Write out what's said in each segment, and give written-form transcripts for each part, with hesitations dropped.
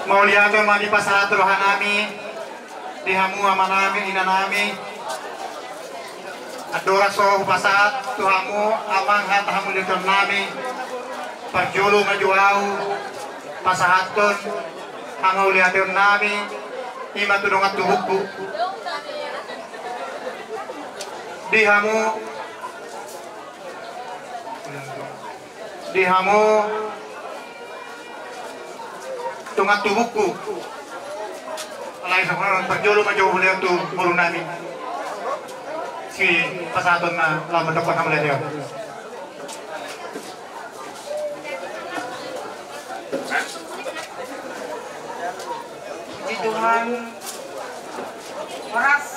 Mau lihat yang mandi pasahat rohan nami, dihamu ama nami, ina nami. Adora soh pasahat tuhamu, amang hat hamu lihat nami. Perjulu majuau, pasahatun, hangau lihat nami, ima tudongat tubuku. Dihamu tungat tubuhku alay sa mga pagjulo majuhul yung tu mulu namin si pasaton na laman dapat naman niya. Puji Tuhan, waras.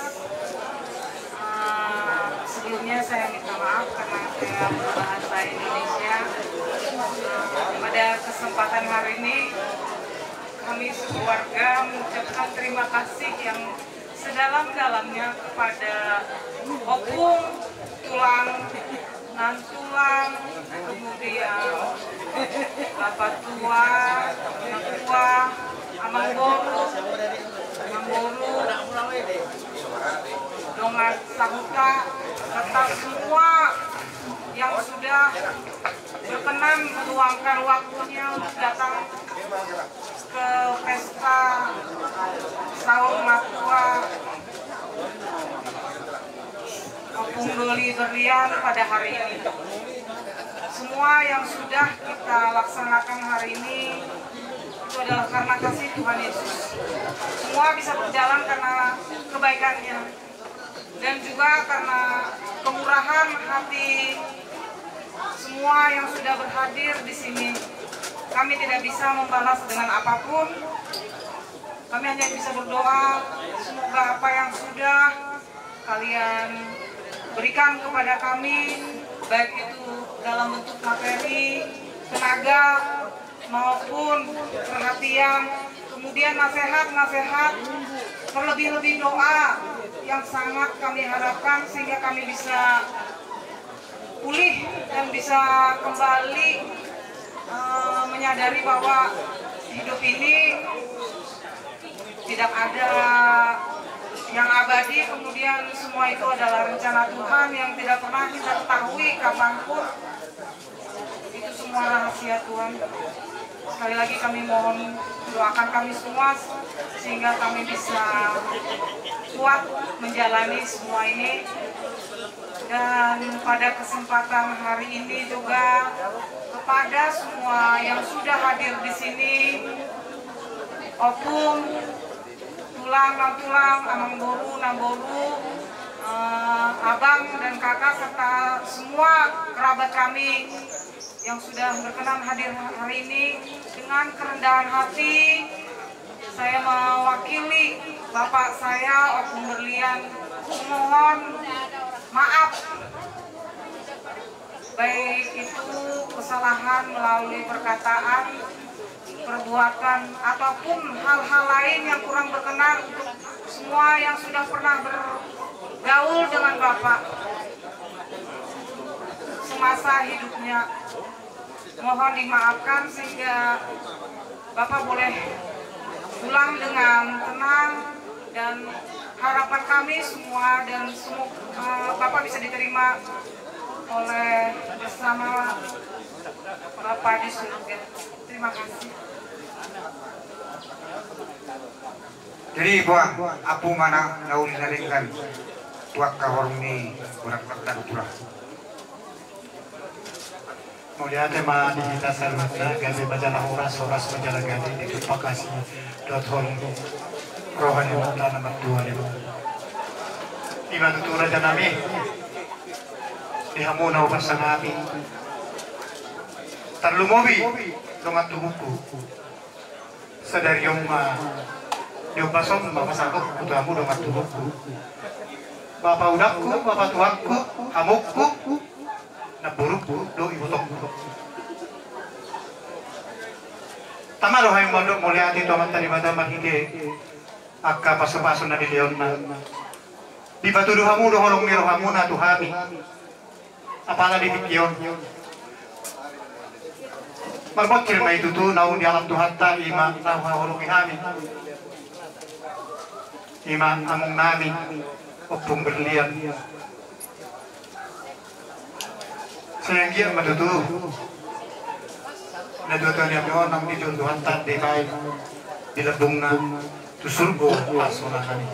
Sebelumnya saya minta maaf karena saya berbahasa Indonesia. Pada kesempatan hari ini kami sekeluarga mengucapkan terima kasih yang sedalam-dalamnya kepada opung, tulang, nantulang, kemudian bapak tua, anak tua, amang boru, dongat sahuta, serta semua yang sudah berkenan meluangkan waktunya untuk datang ke pesta sahur matua Opung Doli Berlian pada hari ini. Semua yang sudah kita laksanakan hari ini itu adalah karena kasih Tuhan Yesus. Semua bisa berjalan karena kebaikannya dan juga karena kemurahan hati semua yang sudah berhadir di sini. Kami tidak bisa membalas dengan apapun. Kami hanya bisa berdoa, semoga apa yang sudah kalian berikan kepada kami, baik itu dalam bentuk materi, tenaga, maupun perhatian, kemudian nasihat-nasihat, terlebih-lebih doa yang sangat kami harapkan sehingga kami bisa pulih dan bisa kembali menyadari bahwa hidup ini tidak ada yang abadi, kemudian semua itu adalah rencana Tuhan yang tidak pernah kita ketahui kapanpun. Itu semua rahasia Tuhan. Sekali lagi kami mohon doakan kami semua sehingga kami bisa kuat menjalani semua ini. Dan pada kesempatan hari ini juga kepada semua yang sudah hadir di sini, opung, tulang, nantulang, amang boru, namboru, abang dan kakak serta semua kerabat kami yang sudah berkenan hadir hari ini, dengan kerendahan hati saya mewakili bapak saya Opung Berlian memohon maaf, baik itu kesalahan melalui perkataan, perbuatan, ataupun hal-hal lain yang kurang berkenan untuk semua yang sudah pernah bergaul dengan Bapak semasa hidupnya. Mohon dimaafkan sehingga Bapak boleh pulang dengan tenang, dan harapan kami semua dan Bapak bisa diterima oleh bersama Bapak di surga. Terima kasih. Jadi buang apu mana nauli naringkan tuak kahorong ni kurang bertan kurang. Mulia tema di kita sarwati gazi bajana horas menjala gazi di kupakasi .hol rohani mata nomor 2 lima tutura janami dihamuna upasanami tarlumobi dongat tubuhku sadari yung pasom mapasakot kutamu dongat tubuhku bapak udakku bapak tuanku amukku na burukku do ibutok tama lo hayong mondok mulia ati tuaman tanibada mahige akka paso-paso na dileon na di batuduhamu do holong nirohamu na tuhami apala di pipion Marbot mai itu tuh naun di alam Tuhan ta ima tahu warung kami. Ima amung nami opung berlian. Sehingga madutu. Nadutu ni amon nang di Tuhan ta di baik di lebungna tu surgo asuna kami.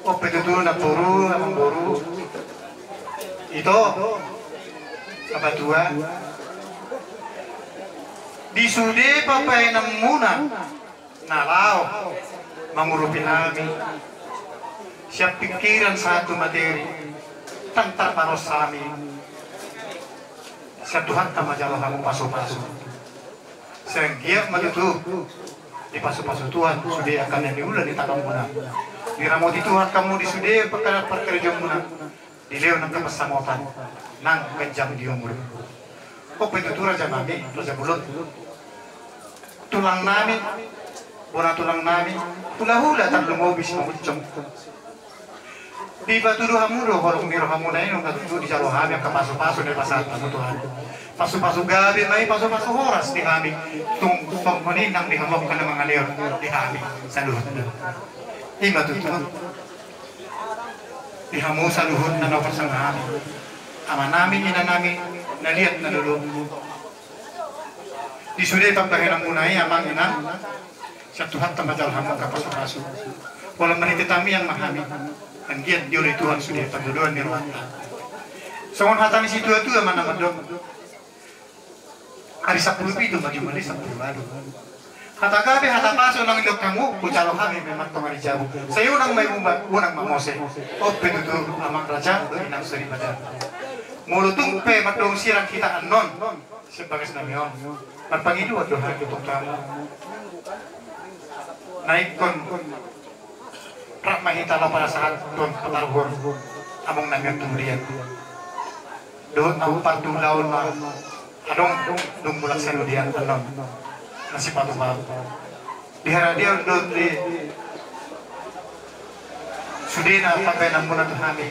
Ope itu na puru among boru. Itu apa tua? Di sude papai namuna nalau mengurupi kami siap pikiran satu materi tantar paros kami siap Tuhan tak majalah kamu pasu-pasu sehingga maju di pasu-pasu Tuhan sudah akan yang diulang di tangan muna diramoti Tuhan kamu di sude perkerja muna di leo nang kepesamotan nang kenjam di umur kok itu raja nabi raja bulut tulang nami, bona tulang nami, hula-hula tak lumobis mengucap. Di batu hamudo, kalau ngiro hamuda ini nggak tuh di jalur kami yang kepasu-pasu dari pasar Tuhan. Pasu-pasu gabi, mai pasu-pasu horas di kami. Tung meninang di hamok karena mengalir di kami. Saluhut. Ini batu tuh. Di hamu saluhut na nomor sang kami. Ama nami ina nami nalihat na dulu. Di sudah pagpahinang munay amang ina sa Tuhan tambajal hamong kapasu-pasu walang maniti tami yang mahami ang giat diyo Tuhan sudah pagduluan ni Ruanta so kung hatang si Tuhan man naman doon hari 10 pito majumali 10 lalo hatagabi hatapaso ng ilog kamu kutsalo kami memang tong hari jabo sa iyo nang may unang mamose o pinuto amang raja inang suri badal mulutong pe matong sirang kita anon sebagai namion Pag-Panginoon at Tuhan itong kamu naikon prak mahitala para sa aton patarhon among nangyan tumurian doon ang partulaw na anong dumulak sa ludian anon na si Patumab dihara dia doon di sudina pagkainang muna tuhami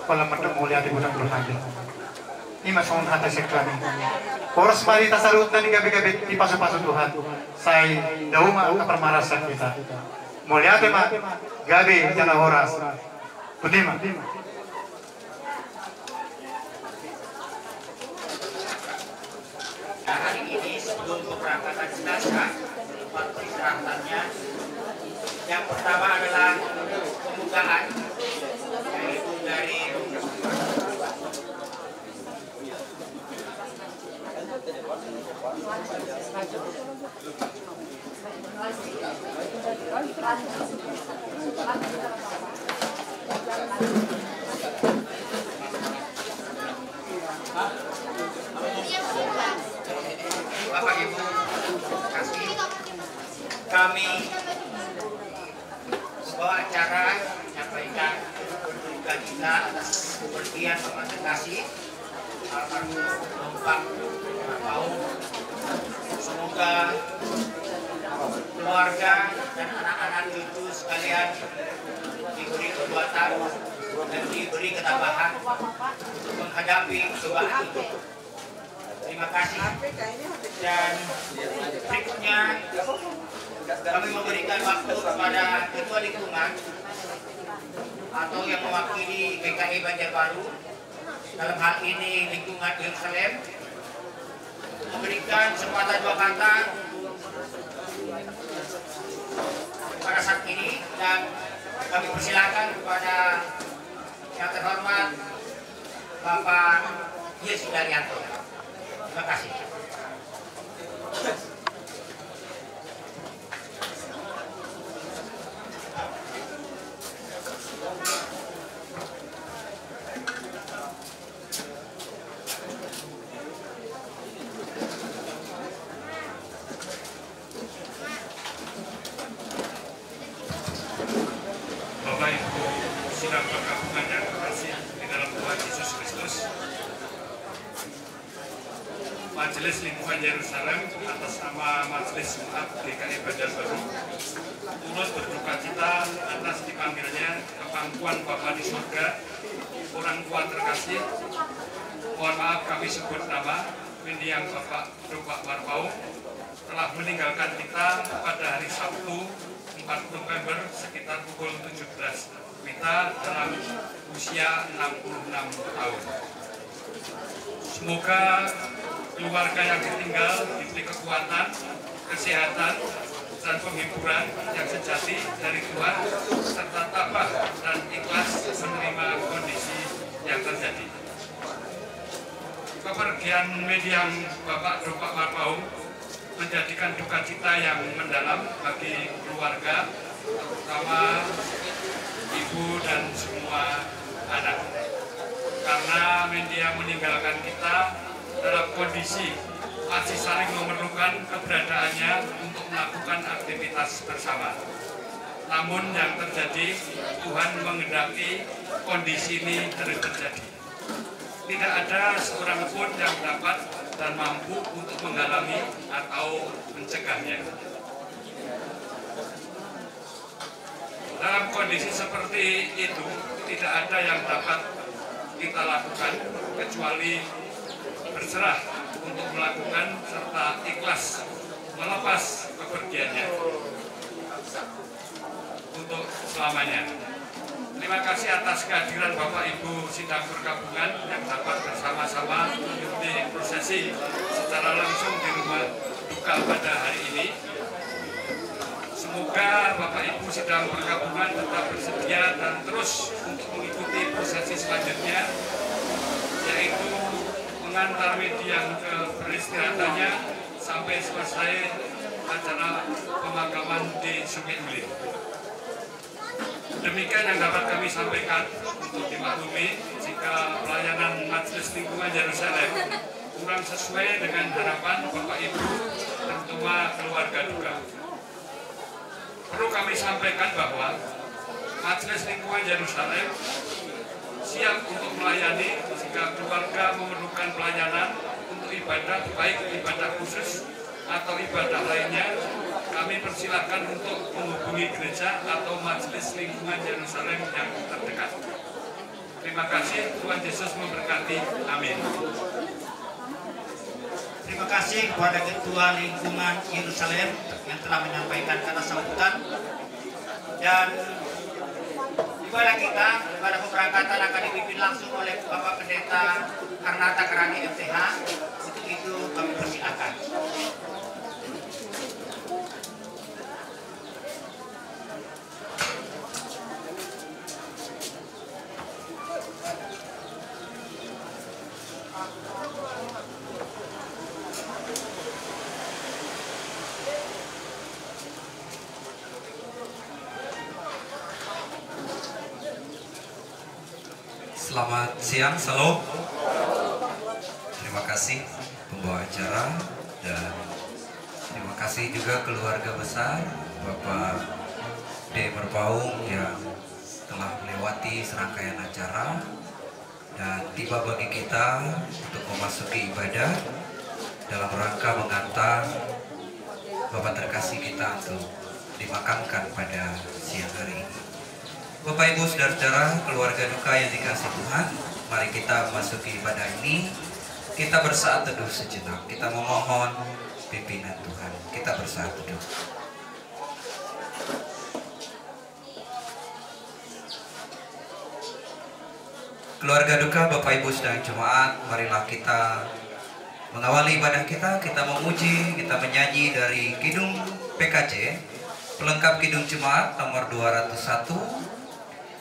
walang magdamuli at ibutang tuhami ini masong hata si kami oras marita sa root na ni gabi-gabi ipaso-paso Tuhan say dauma kaparmarasan kita mulyate ma gabi jana oras putima hari ini sebelum keberangkatan jenazah waktu istirahatannya yang pertama adalah pembukaan yaitu dari Bapak Ibu kasih kami sebuah acara menyampaikan duka kita atas kepergian Bapak Kasih almarhum Bapak Paul. Semoga keluarga dan anak-anak itu sekalian diberi kekuatan dan diberi ketabahan untuk menghadapi cobaan itu. Terima kasih. Dan berikutnya kami memberikan waktu kepada Ketua Lingkungan atau yang mewakili GKI Banjarbaru, dalam hal ini Lingkungan Yerusalem, memberikan sepatah dua kata pada saat ini, dan kami persilakan kepada yang terhormat Bapak Yesus Daryanto. Terima kasih. Bapak Ibu sidang perkampungan yang terkasih di dalam Tuhan Yesus Kristus, Majelis Lingkungan Yerusalem atas nama Majelis Jemaat GKI Banjarbaru turut berduka cita atas dipanggilnya ke pangkuan Bapa di surga orang tua terkasih. Mohon maaf kami sebut nama mendiang Bapak Dupak Marpaung telah meninggalkan kita pada hari Sabtu 4 November sekitar pukul 17 WITA dalam usia 66 tahun. Semoga keluarga yang ditinggal diberi kekuatan, kesehatan, dan penghiburan yang sejati dari Tuhan, serta tabah dan ikhlas menerima kondisi yang terjadi. Kepergian mendiang Bapak Dupak Marpaung menjadikan duka cita yang mendalam bagi keluarga, terutama ibu dan semua anak. Karena mendiang meninggalkan kita dalam kondisi masih saling memerlukan keberadaannya untuk melakukan aktivitas bersama. Namun yang terjadi, Tuhan menghendaki kondisi ini terus terjadi. Tidak ada seorang pun yang dapat dan mampu untuk menghalangi atau mencegahnya. Dalam kondisi seperti itu, tidak ada yang dapat kita lakukan kecuali berserah untuk melakukan serta ikhlas melepas kepergiannya untuk selamanya. Terima kasih atas kehadiran Bapak Ibu sidang pergabungan yang dapat bersama-sama mengikuti prosesi secara langsung di rumah duka pada hari ini. Semoga Bapak Ibu sidang pergabungan tetap bersedia dan terus untuk mengikuti prosesi selanjutnya, yaitu mengantar mendiang ke peristirahatannya sampai selesai acara pemakaman di Sungai Ulir. Demikian yang dapat kami sampaikan. Untuk dimaklumi jika pelayanan Majelis Lingkungan Yerusalem kurang sesuai dengan harapan Bapak Ibu terutama keluarga duka. Perlu kami sampaikan bahwa Majelis Lingkungan Yerusalem siap untuk melayani jika keluarga memerlukan pelayanan untuk ibadah, baik ibadah khusus atau ibadah lainnya. Kami persilakan untuk menghubungi gereja atau Majelis Lingkungan Yerusalem yang terdekat. Terima kasih, Tuhan Yesus memberkati. Amin. Terima kasih kepada Ketua Lingkungan Yerusalem yang telah menyampaikan kata sambutan. Dan ibadah kita, ibadah pemberangkatan akan dipimpin langsung oleh Bapak Pendeta Karnata Karani MTH. Untuk itu kami persilakan. Selamat siang, salam. Terima kasih pembawa acara dan terima kasih juga keluarga besar Bapak D. Marpaung yang telah melewati serangkaian acara dan tiba bagi kita untuk memasuki ibadah dalam rangka mengantar Bapak terkasih kita untuk dimakamkan pada siang hari ini. Bapak Ibu saudara-saudara, keluarga duka yang dikasih Tuhan, mari kita memasuki ibadah ini. Kita bersaat teduh sejenak. Kita memohon pimpinan Tuhan. Kita bersaat teduh. Keluarga duka, Bapak Ibu sedang jemaat, marilah kita mengawali ibadah kita. Kita memuji, kita menyanyi dari Kidung PKJ, pelengkap Kidung Jemaat nomor 201.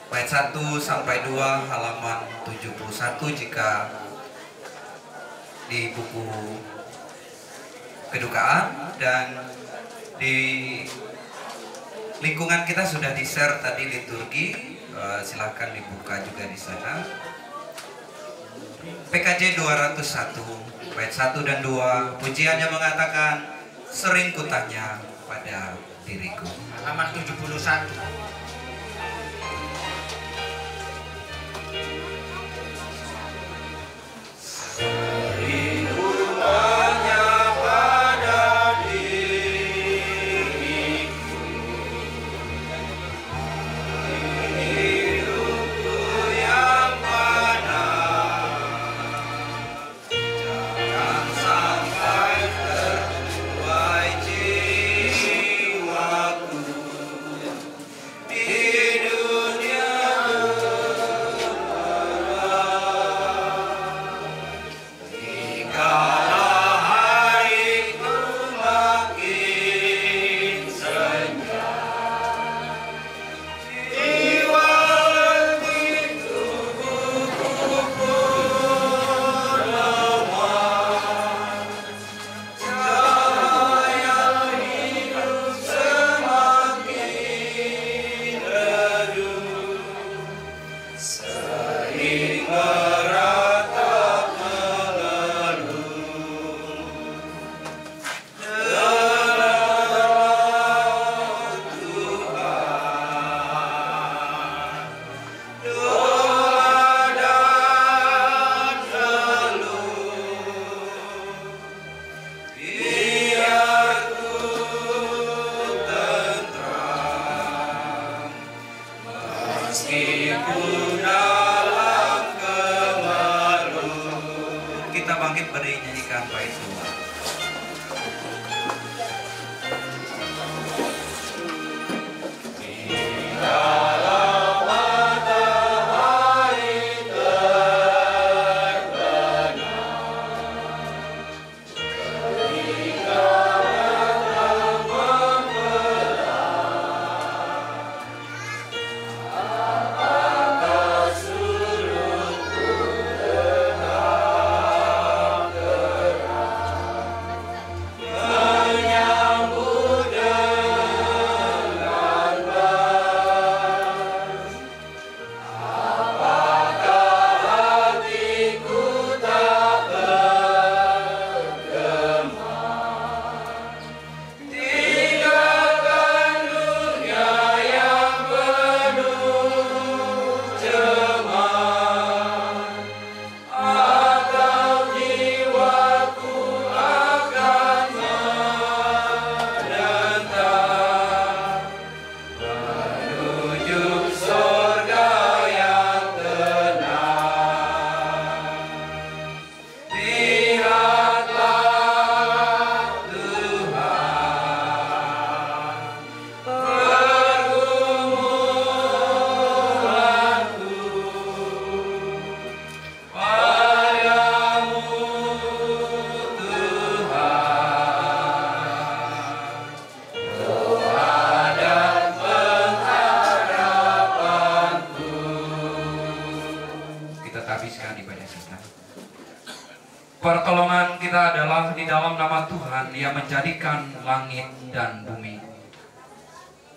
Bait 1 sampai 2 halaman 71 jika di buku kedukaan, dan di lingkungan kita sudah di-share tadi liturgi, silahkan dibuka juga di sana. PKJ 201 bait 1 dan 2, pujiannya mengatakan sering kutanya pada diriku. Halaman 71. Sang menyanyikan bait doa. Pertolongan kita adalah di dalam nama Tuhan yang menjadikan langit dan bumi.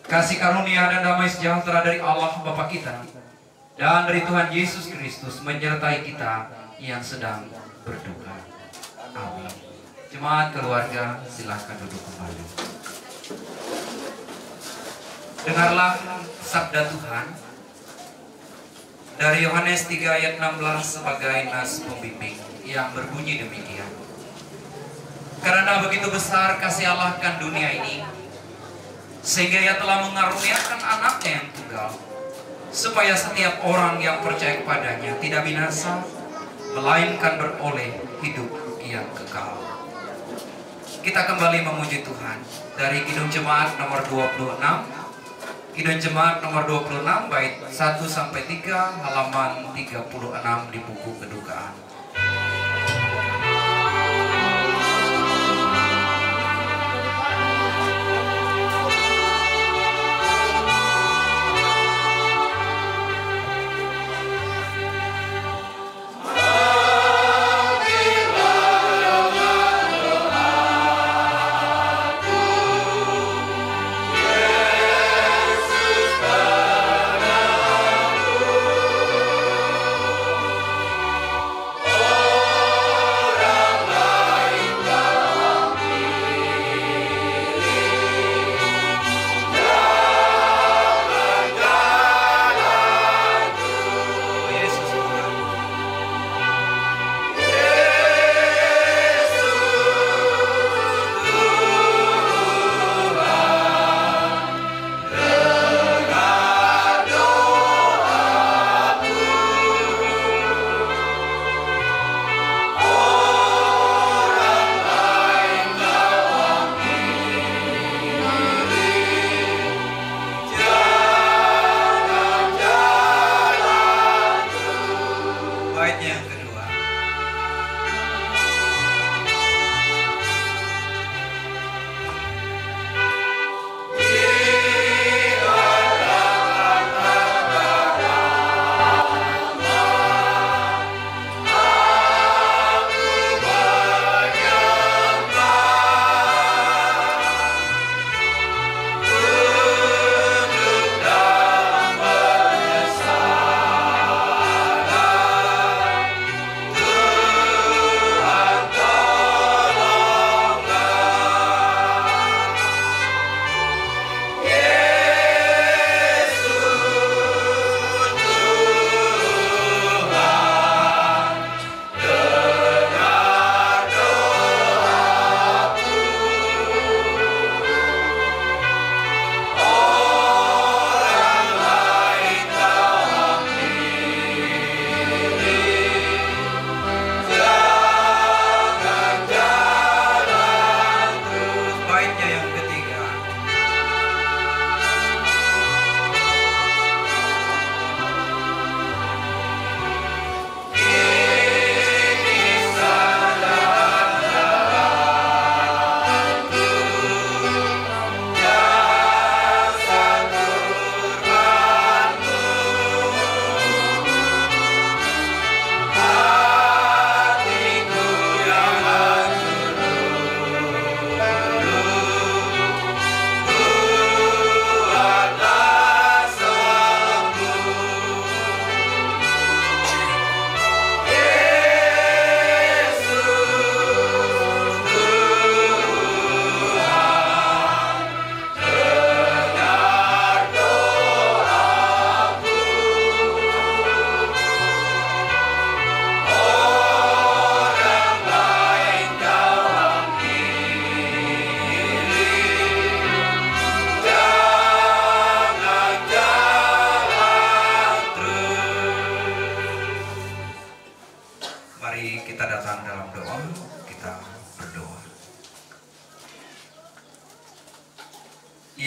Kasih karunia dan damai sejahtera dari Allah Bapa kita dan dari Tuhan Yesus Kristus menyertai kita yang sedang berduka. Amin. Jemaat keluarga, silahkan duduk kembali. Dengarlah sabda Tuhan dari Yohanes 3 ayat 16 sebagai nas pembimbing yang berbunyi demikian. Karena begitu besar kasih Allah akan dunia ini, sehingga Ia telah mengaruniakan anaknya yang tunggal, supaya setiap orang yang percaya kepadanya tidak binasa, melainkan beroleh hidup yang kekal. Kita kembali memuji Tuhan dari Kidung Jemaat nomor 26. Kidung Jemaat nomor 26 bait 1-3 halaman 36 di buku kedukaan. Oh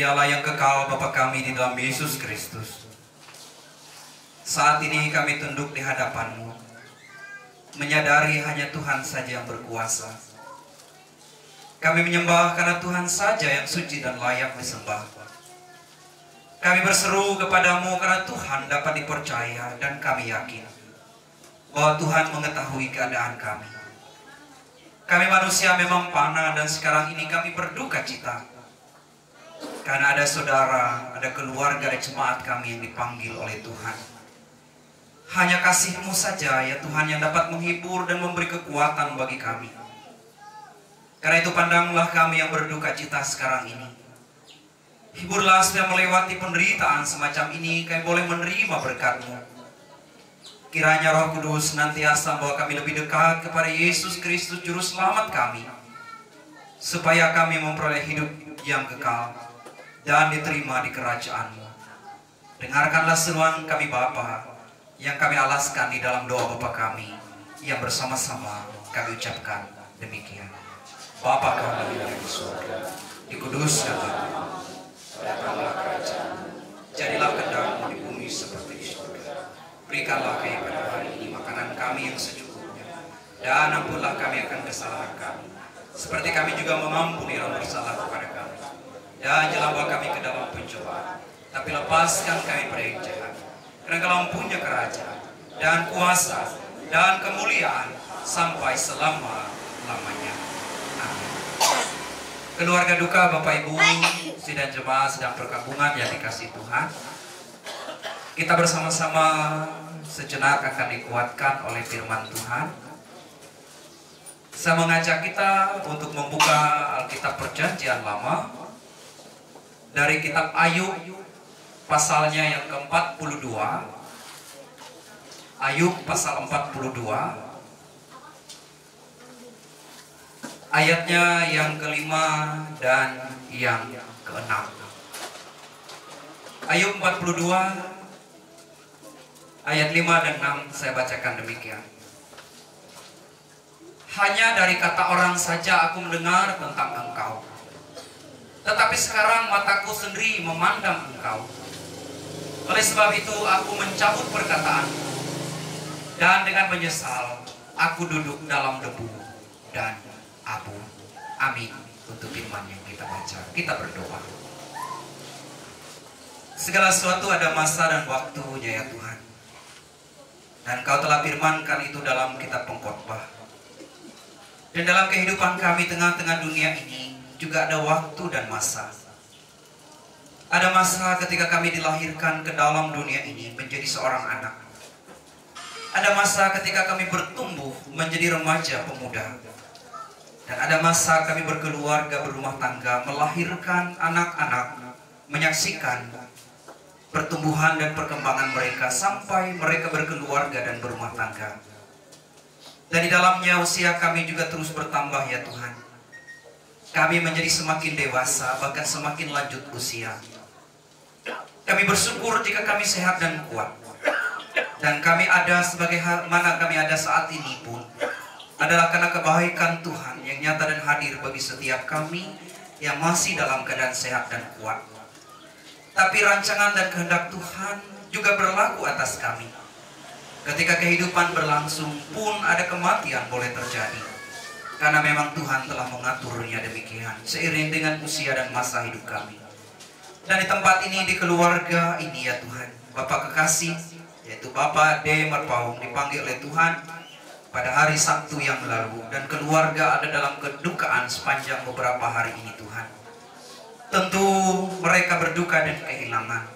Dialah yang kekal Bapa kami di dalam Yesus Kristus. Saat ini kami tunduk di hadapan-Mu, menyadari hanya Tuhan saja yang berkuasa. Kami menyembah karena Tuhan saja yang suci dan layak disembah. Kami berseru kepadamu karena Tuhan dapat dipercaya, dan kami yakin bahwa Tuhan mengetahui keadaan kami. Kami manusia memang panah, dan sekarang ini kami berduka cita karena ada saudara, ada keluarga dan jemaat kami yang dipanggil oleh Tuhan. Hanya kasih-Mu saja ya Tuhan yang dapat menghibur dan memberi kekuatan bagi kami. Karena itu pandanglah kami yang berduka cita sekarang ini. Hiburlah supaya melewati penderitaan semacam ini kami boleh menerima berkat-Mu. Kiranya Roh Kudus senantiasa membawa kami lebih dekat kepada Yesus Kristus Juru Selamat kami, supaya kami memperoleh hidup yang kekal dan diterima di kerajaan-Mu. Dengarkanlah seruan kami Bapa yang kami alaskan di dalam doa Bapa kami, yang bersama-sama kami ucapkan demikian. Bapa kami yang di surga, dikuduskan namamu, datanglah kerajaan-Mu, jadilah kehendak-Mu di bumi seperti di surga. Berikanlah kami pada hari ini makanan kami yang secukupnya, dan ampunlah kami akan kesalahan kami, seperti kami juga mengampuni orang bersalah kepada kami. Dan janganlah bawa kami ke dalam pencobaan, tapi lepaskan kami pada yang jahat. Karena Engkau punya kerajaan dan kuasa dan kemuliaan sampai selama-lamanya. Amin. Keluarga duka Bapak Ibu, sidang jemaat sedang perkampungan yang dikasihi Tuhan, kita bersama-sama sejenak akan dikuatkan oleh firman Tuhan. Saya mengajak kita untuk membuka Alkitab Perjanjian Lama dari kitab Ayub pasalnya yang ke-42. Ayub pasal 42 ayatnya yang ke-5 dan yang ke-6. Ayub 42 ayat 5 dan 6 saya bacakan demikian. Hanya dari kata orang saja aku mendengar tentang Engkau, tetapi sekarang mataku sendiri memandang Engkau. Oleh sebab itu aku mencabut perkataan-Mu, dan dengan menyesal aku duduk dalam debu dan abu. Amin. Untuk firman yang kita baca, kita berdoa. Segala sesuatu ada masa dan waktunya ya Tuhan, dan Kau telah firmankan itu dalam kitab Pengkhotbah. Dan dalam kehidupan kami tengah-tengah dunia ini juga ada waktu dan masa. Ada masa ketika kami dilahirkan ke dalam dunia ini menjadi seorang anak. Ada masa ketika kami bertumbuh menjadi remaja pemuda. Dan ada masa kami berkeluarga, berumah tangga, melahirkan anak-anak, menyaksikan pertumbuhan dan perkembangan mereka sampai mereka berkeluarga dan berumah tangga. Dan di dalamnya usia kami juga terus bertambah ya Tuhan. Kami menjadi semakin dewasa, bahkan semakin lanjut usia. Kami bersyukur jika kami sehat dan kuat. Dan kami ada sebagai mana kami ada saat ini pun adalah karena kebaikan Tuhan yang nyata dan hadir bagi setiap kami yang masih dalam keadaan sehat dan kuat. Tapi rancangan dan kehendak Tuhan juga berlaku atas kami. Ketika kehidupan berlangsung pun ada kematian boleh terjadi, karena memang Tuhan telah mengaturnya demikian seiring dengan usia dan masa hidup kami. Dan di tempat ini, di keluarga ini ya Tuhan, Bapak kekasih yaitu Bapak D. Marpaung dipanggil oleh Tuhan pada hari Sabtu yang lalu, dan keluarga ada dalam kedukaan sepanjang beberapa hari ini Tuhan. Tentu mereka berduka dan kehilangan,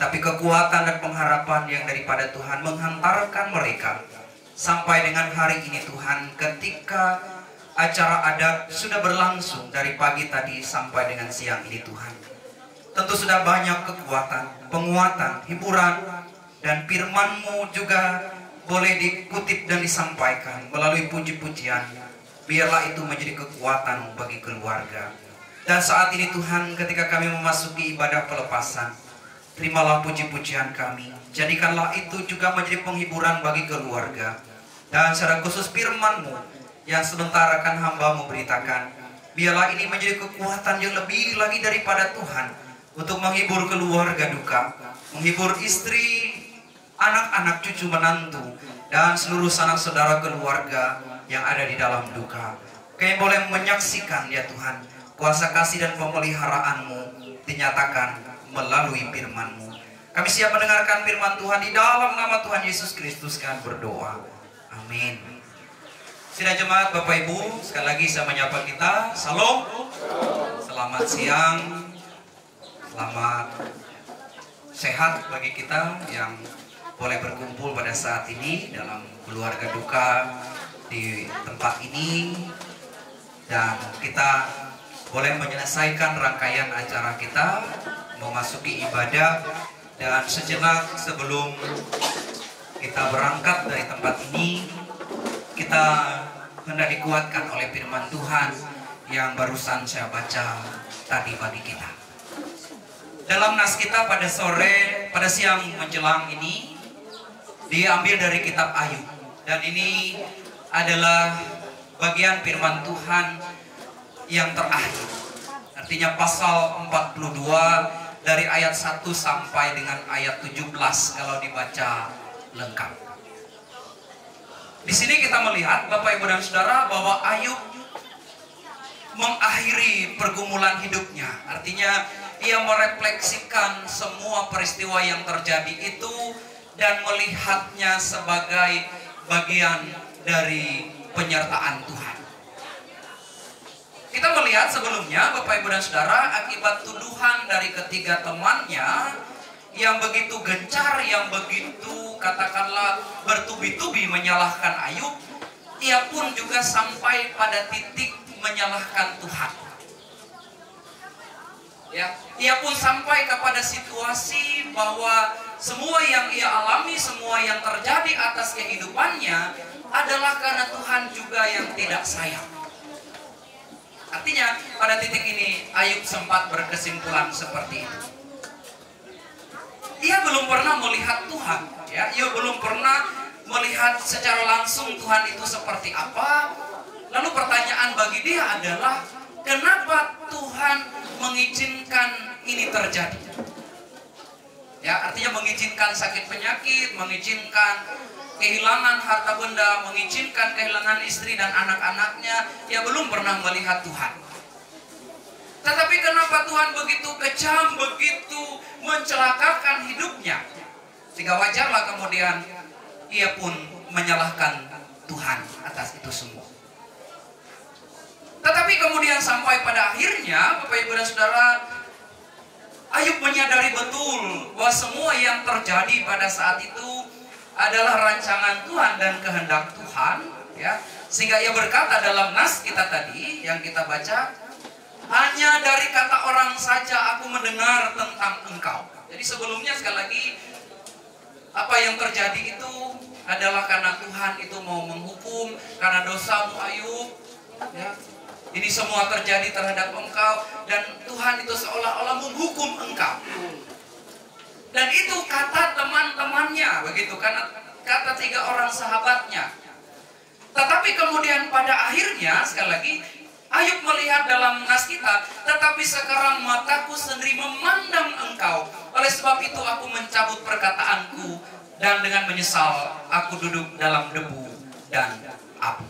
tapi kekuatan dan pengharapan yang daripada Tuhan menghantarkan mereka sampai dengan hari ini Tuhan, ketika acara adat sudah berlangsung dari pagi tadi sampai dengan siang ini Tuhan. Tentu sudah banyak kekuatan, penguatan, hiburan, dan firman-Mu juga boleh dikutip dan disampaikan melalui puji-pujian. Biarlah itu menjadi kekuatan bagi keluarga. Dan saat ini Tuhan, ketika kami memasuki ibadah pelepasan, terimalah puji-pujian kami. Jadikanlah itu juga menjadi penghiburan bagi keluarga. Dan secara khusus firman-Mu yang sebentar akan hamba-Mu beritakan, biarlah ini menjadi kekuatan yang lebih lagi daripada Tuhan untuk menghibur keluarga duka, menghibur istri, anak-anak, cucu menantu, dan seluruh sanak saudara keluarga yang ada di dalam duka. Kami boleh menyaksikan ya Tuhan, kuasa kasih dan pemeliharaanmu dinyatakan melalui firman-Mu. Kami siap mendengarkan firman Tuhan di dalam nama Tuhan Yesus Kristus kami berdoa. Amin. Sidang jemaat Bapak Ibu, sekali lagi saya menyapa kita. Salam. Selamat siang. Selamat sehat bagi kita yang boleh berkumpul pada saat ini dalam keluarga duka di tempat ini, dan kita boleh menyelesaikan rangkaian acara kita, memasuki ibadah. Dan sejenak sebelum kita berangkat dari tempat ini, kita hendak dikuatkan oleh firman Tuhan yang barusan saya baca tadi bagi kita. Dalam nas kita pada siang menjelang ini diambil dari kitab Ayub, dan ini adalah bagian firman Tuhan yang terakhir. Artinya pasal 42 dari ayat 1 sampai dengan ayat 17 kalau dibaca lengkap. Di sini kita melihat Bapak Ibu dan Saudara bahwa Ayub mengakhiri pergumulan hidupnya. Artinya ia merefleksikan semua peristiwa yang terjadi itu dan melihatnya sebagai bagian dari penyertaan Tuhan. Kita melihat sebelumnya Bapak Ibu dan Saudara, akibat tuduhan dari ketiga temannya yang begitu gencar, yang begitu katakanlah bertubi-tubi menyalahkan Ayub, ia pun juga sampai pada titik menyalahkan Tuhan. Ya, ia pun sampai kepada situasi bahwa semua yang ia alami, semua yang terjadi atas kehidupannya adalah karena Tuhan juga yang tidak sayang. Artinya pada titik ini Ayub sempat berkesimpulan seperti itu. Ia belum pernah melihat Tuhan, ya, ia belum pernah melihat secara langsung Tuhan itu seperti apa. Lalu pertanyaan bagi dia adalah, kenapa Tuhan mengizinkan ini terjadi? Ya, artinya mengizinkan sakit penyakit, mengizinkan kehilangan harta benda, mengizinkan kehilangan istri dan anak-anaknya. Ia belum pernah melihat Tuhan. Tetapi kenapa Tuhan begitu kejam, begitu mencelakakan hidupnya, sehingga wajarlah kemudian ia pun menyalahkan Tuhan atas itu semua. Tetapi kemudian sampai pada akhirnya Bapak Ibu dan Saudara, Ayub menyadari betul bahwa semua yang terjadi pada saat itu adalah rancangan Tuhan dan kehendak Tuhan, ya. Sehingga ia berkata dalam nas kita tadi yang kita baca, hanya dari kata orang saja aku mendengar tentang engkau. Jadi sebelumnya sekali lagi, apa yang terjadi itu adalah karena Tuhan itu mau menghukum karena dosamu Ayub, ya. Ini semua terjadi terhadap engkau, dan Tuhan itu seolah-olah menghukum engkau. Dan itu kata teman-temannya, begitu, karena kata tiga orang sahabatnya. Tetapi kemudian pada akhirnya, sekali lagi, Ayub melihat dalam nas kita, tetapi sekarang mataku sendiri memandang engkau. Oleh sebab itu aku mencabut perkataanku, dan dengan menyesal aku duduk dalam debu dan abu.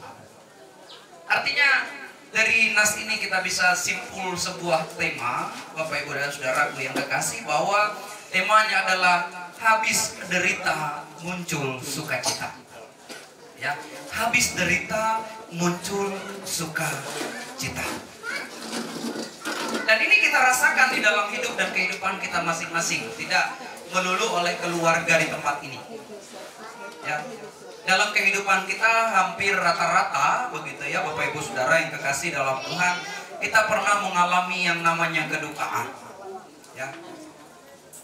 Artinya dari nas ini kita bisa simpul sebuah tema, Bapak Ibu dan Saudaraku yang kekasih, bahwa temanya adalah habis derita muncul sukacita. Ya, habis derita muncul sukacita. Dan ini kita rasakan di dalam hidup dan kehidupan kita masing-masing, tidak melulu oleh keluarga di tempat ini. Ya, dalam kehidupan kita hampir rata-rata begitu ya Bapak Ibu Saudara yang kekasih dalam Tuhan, kita pernah mengalami yang namanya kedukaan. Ya,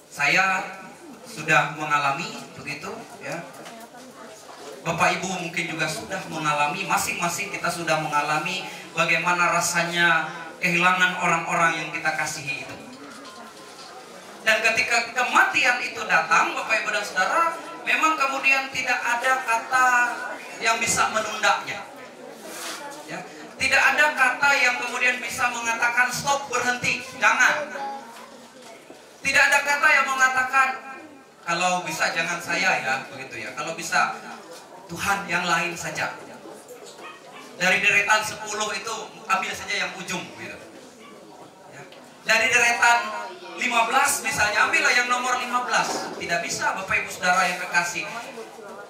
saya sudah mengalami begitu ya. Bapak Ibu mungkin juga sudah mengalami, masing-masing kita sudah mengalami bagaimana rasanya kehilangan orang-orang yang kita kasihi itu. Dan ketika kematian itu datang, Bapak Ibu dan Saudara, memang kemudian tidak ada kata yang bisa menundanya. Ya, tidak ada kata yang kemudian bisa mengatakan stop, berhenti, jangan. Tidak ada kata yang mengatakan kalau bisa jangan saya ya, begitu ya. Kalau bisa Tuhan yang lain saja. Dari deretan 10 itu ambil saja yang ujung gitu. Ya. Dari deretan 15 misalnya ambillah yang nomor 15. Tidak bisa Bapak Ibu Saudara yang kekasih.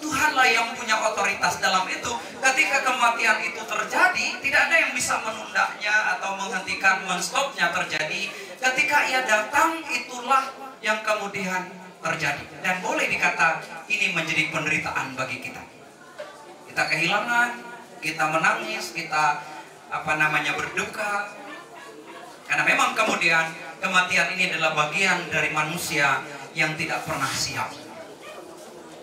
Tuhanlah yang punya otoritas dalam itu. Ketika kematian itu terjadi, tidak ada yang bisa menundanya atau menghentikan, menstopnya terjadi. Ketika ia datang, itulah yang kemudian terjadi. Dan boleh dikata ini menjadi penderitaan bagi kita. Kita kehilangan, kita menangis, kita berduka. Karena memang kemudian kematian ini adalah bagian dari manusia yang tidak pernah siap.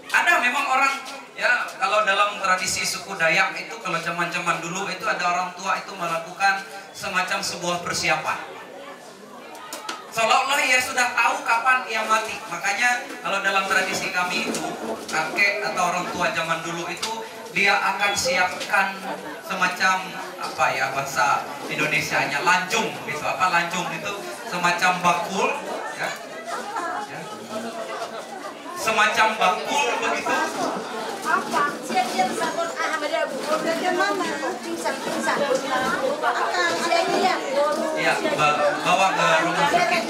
Ada memang orang, ya kalau dalam tradisi suku Dayak itu, kalau zaman-zaman dulu itu ada orang tua itu melakukan semacam sebuah persiapan. Seolah-olah ia sudah tahu kapan ia mati. Makanya kalau dalam tradisi kami itu, kakek atau orang tua zaman dulu itu, dia akan siapkan semacam bahasa Indonesianya lanjung gitu. Lanjung itu semacam bakul, ya. Semacam bakul begitu. Ya, bawa ke rumah sakit.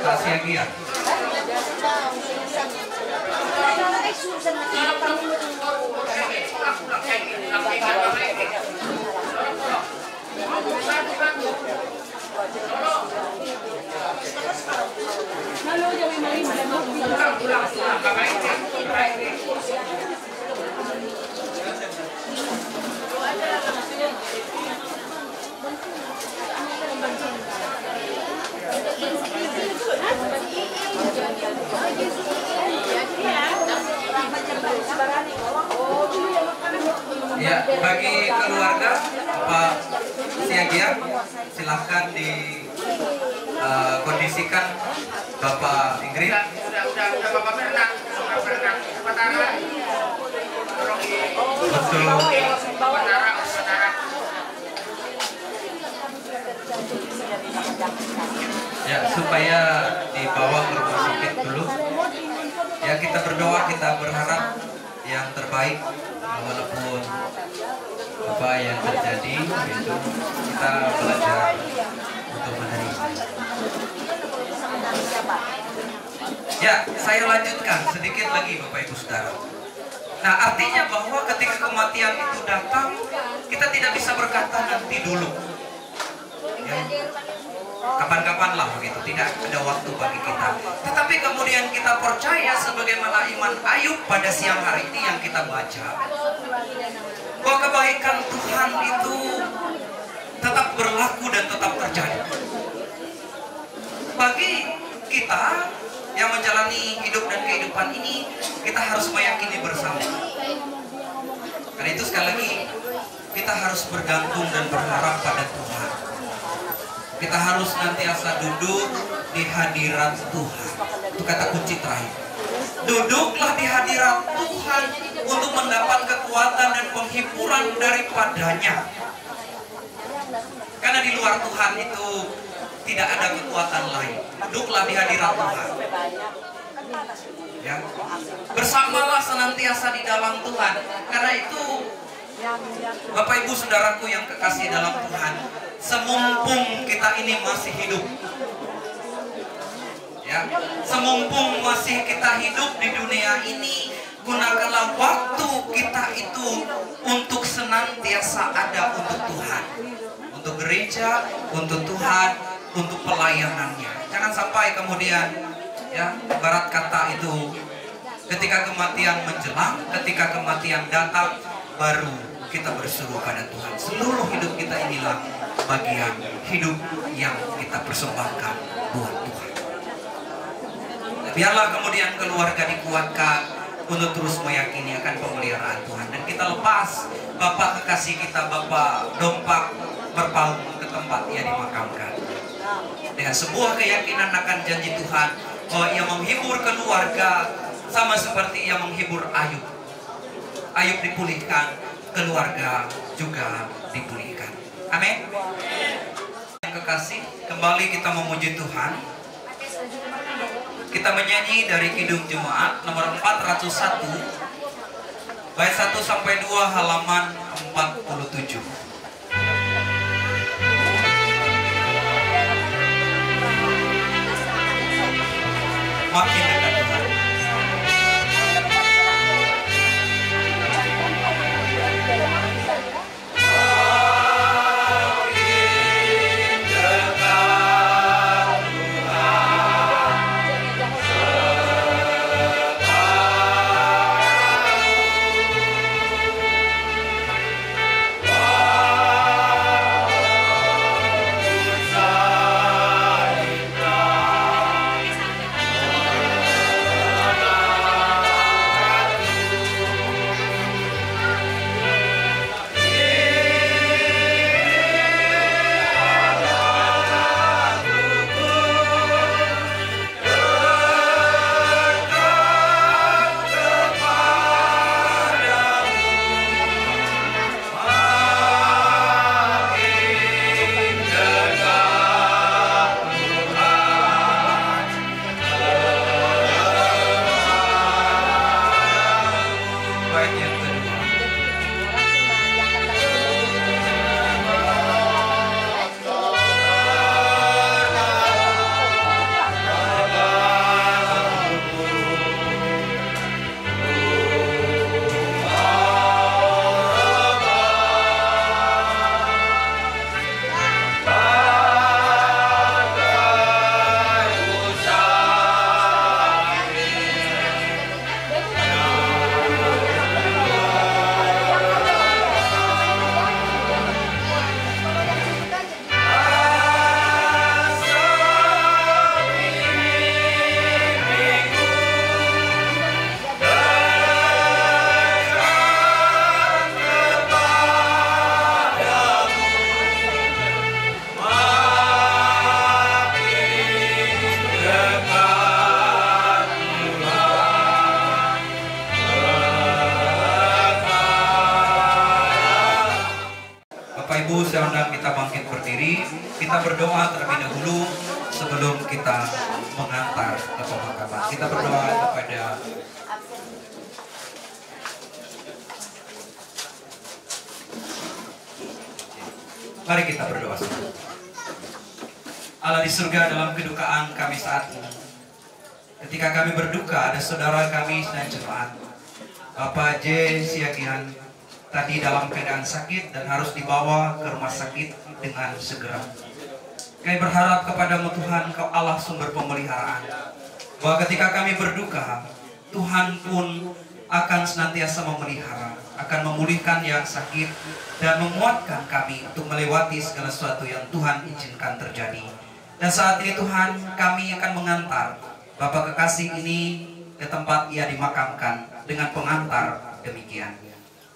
Kasih lagi ya. Ya, bagi keluarga Pak Siagian, silahkan dikondisikan Bapak Ingrid. Udah Bapak berenang. Betul. Ya, supaya dibawa ke rumah sakit dulu. Ya, kita berdoa, kita berharap yang terbaik, walaupun apa yang terjadi itu kita belajar untuk menerima. Ya, saya lanjutkan sedikit lagi Bapak Ibu Saudara. Nah, artinya bahwa ketika kematian itu datang, kita tidak bisa berkata nanti dulu. Ya. Kapan-kapan lah begitu, tidak ada waktu bagi kita. Tetapi kemudian kita percaya sebagaimana iman Ayub pada siang hari ini yang kita baca, bahwa kebaikan Tuhan itu tetap berlaku dan tetap terjadi. Bagi kita yang menjalani hidup dan kehidupan ini, kita harus meyakini bersama. Karena itu sekali lagi, kita harus bergantung dan berharap pada Tuhan. Kita harus nantiasa duduk di hadirat Tuhan. Itu kata kunci terakhir. Duduklah di hadirat Tuhan untuk mendapat kekuatan dan penghiburan daripadanya. Karena di luar Tuhan itu tidak ada kekuatan lain. Duduklah di hadirat Tuhan. Ya. Bersamalah senantiasa di dalam Tuhan. Karena itu Bapak Ibu Saudaraku yang kekasih dalam Tuhan, semumpung kita ini masih hidup, ya, semumpung masih kita hidup di dunia ini, gunakanlah waktu kita itu untuk senantiasa ada untuk Tuhan, untuk gereja, untuk Tuhan, untuk pelayanannya. Jangan sampai kemudian, ya, ibarat kata itu, ketika kematian menjelang, ketika kematian datang, baru kita berseru pada Tuhan. Seluruh hidup kita inilah bagian hidup yang kita persembahkan buat Tuhan. Biarlah kemudian keluarga dikuatkan untuk terus meyakini akan pemeliharaan Tuhan. Dan kita lepas Bapak kekasih kita, Bapak Dompak, berpaung ke tempat ia dimakamkan. dengan sebuah keyakinan akan janji Tuhan bahwa Ia menghibur keluarga sama seperti Ia menghibur Ayub. Ayub dipulihkan, keluarga juga dipulihkan. Amin. Yang kekasih, kembali kita memuji Tuhan. Kita menyanyi dari Kidung Jemaat nomor 401 bait 1 sampai 2 halaman 47. Makin dekat Tuhan. Ibu, saya undang kita bangkit berdiri. Kita berdoa terlebih dahulu sebelum kita mengantar ke pemakaman. Kita berdoa kepada Mari kita berdoa. Allah di surga, dalam kedukaan kami saat ini, ketika kami berduka, ada saudara kami dan jemaat Bapak J. Siagian tadi dalam keadaan sakit dan harus dibawa ke rumah sakit dengan segera. Kami berharap kepadamu Tuhan, Kau Allah sumber pemeliharaan, bahwa ketika kami berduka, Tuhan pun akan senantiasa memelihara, akan memulihkan yang sakit dan menguatkan kami untuk melewati segala sesuatu yang Tuhan izinkan terjadi. Dan saat ini Tuhan, kami akan mengantar Bapak kekasih ini ke tempat ia dimakamkan dengan pengantar demikian.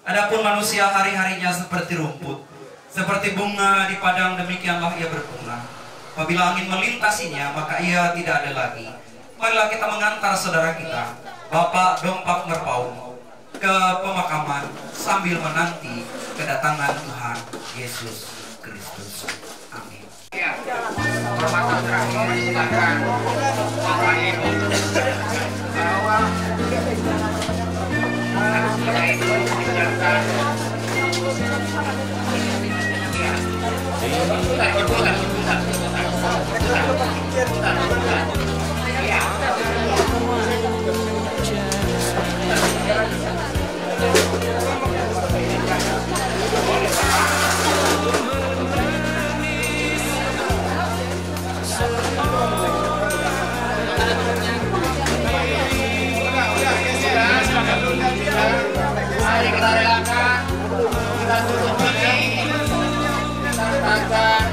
Adapun manusia hari-harinya seperti rumput, seperti bunga di padang, demikianlah ia berbunga. Apabila angin melintasinya, maka ia tidak ada lagi. Marilah kita mengantar saudara kita, Bapak Dompak Merpaung, ke pemakaman sambil menanti kedatangan Tuhan Yesus Kristus. Amin. Ya, hormatan terakhir silakan Bapak Ibu bahwa kita itu menjalankan mari kita relakan, kita tutup ini, kita katakan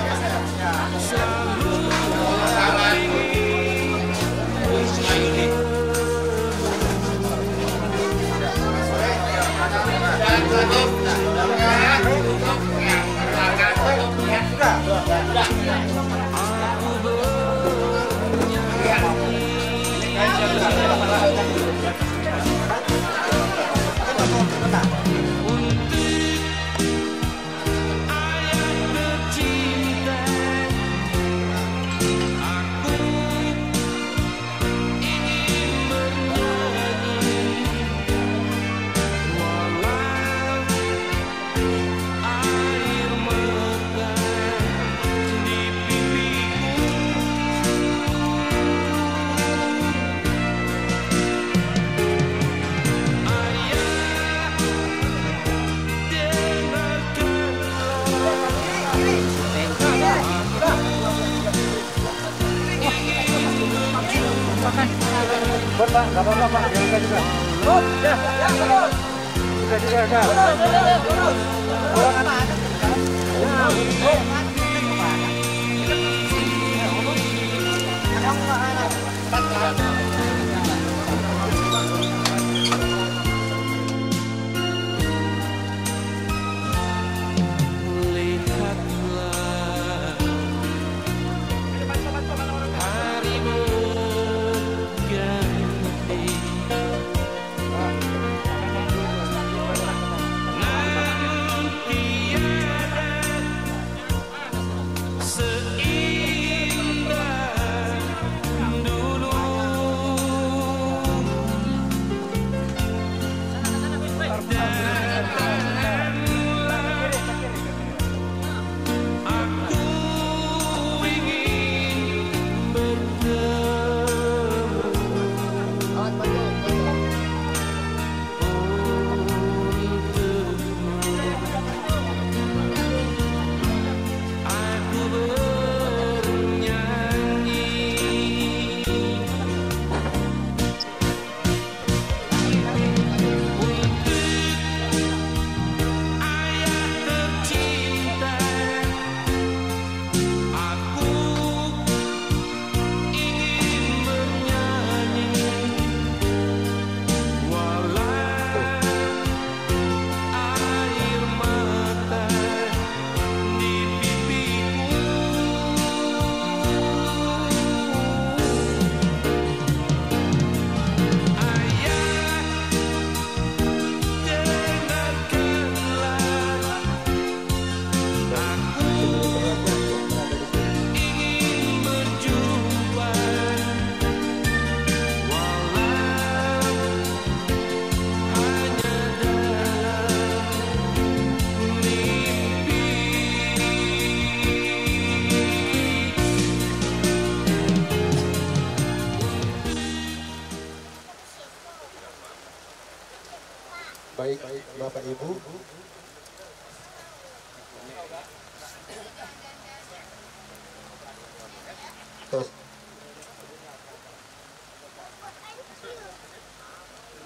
Baik, Bapak Ibu.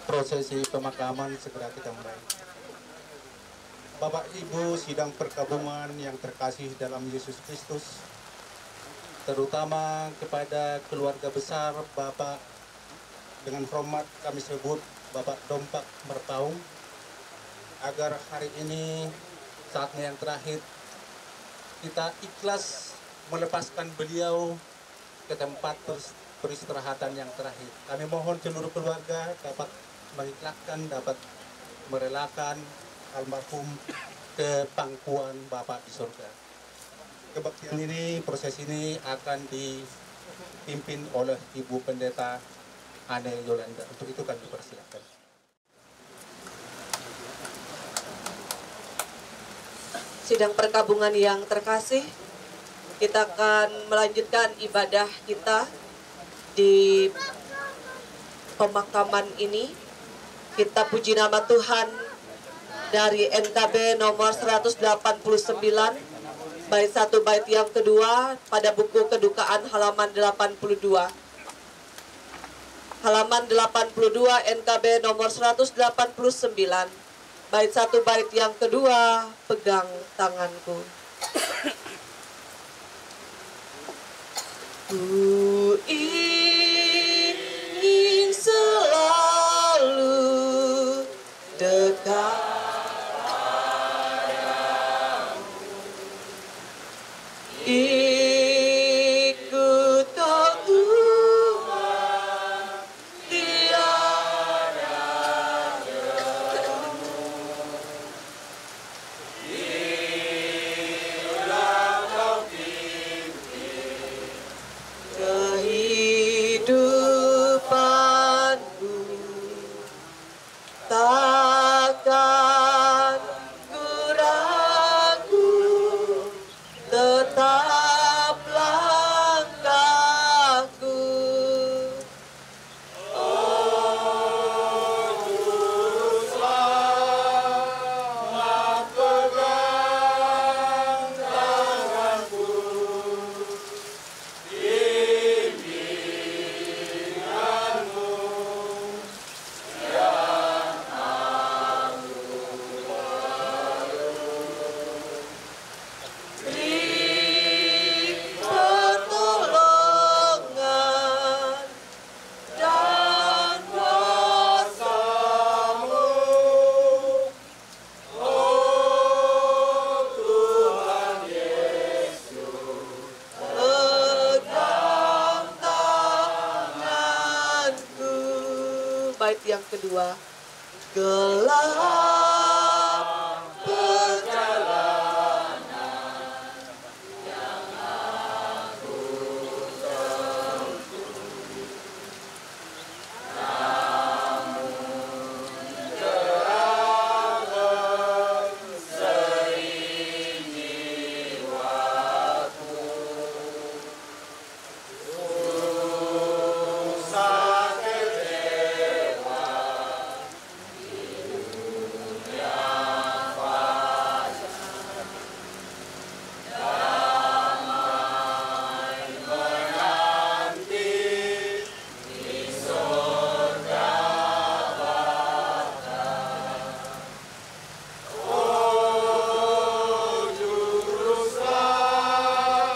Prosesi pemakaman segera kita mulai. Bapak Ibu sidang perkabungan yang terkasih dalam Yesus Kristus, terutama kepada keluarga besar Bapak dengan hormat kami sebut Bapak Dompak Merpaung, agar hari ini saatnya yang terakhir kita ikhlas melepaskan beliau ke tempat peristirahatan yang terakhir. Kami mohon seluruh keluarga dapat mengikhlaskan, dapat merelakan almarhum ke pangkuan Bapak di surga. Kebaktian ini, proses ini akan dipimpin oleh Ibu Pendeta Ane Yolanda. Untuk itu kami persilakan. Sidang perkabungan yang terkasih, kita akan melanjutkan ibadah kita di pemakaman ini. Kita puji nama Tuhan dari NKB nomor 189, bait 1 bait yang kedua pada buku kedukaan halaman 82. Halaman 82 NKB nomor 189, bait 1 bait yang kedua, pegang tanganku. Ku ingin selalu dekat padamu, ikut Tuhan tiada jemu, bila kau pimpin kehidupanku, takkan ku ragu, tetap langkahku. Oh, Tuhan, pegang tanganku. yang kedua. Gelap perjalanan yang aku tempuh, namun terang seiring waktu. Susah kecewa hidup yang fana, damai menanti di surga Bapa. Oh juru selamat,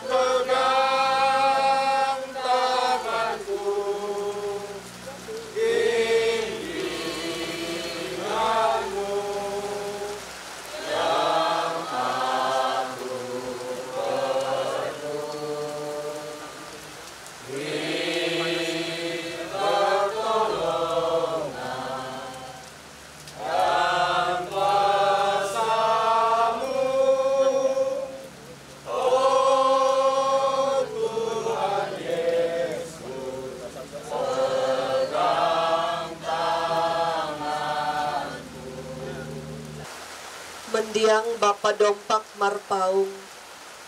pegang tanganku, bimbinganmu yang aku perlu. Beri pertolongan dan kuasa-Mu, oh Tuhan Yesus, pegang tanganku. Mendiang Bapa Dompak Marpaung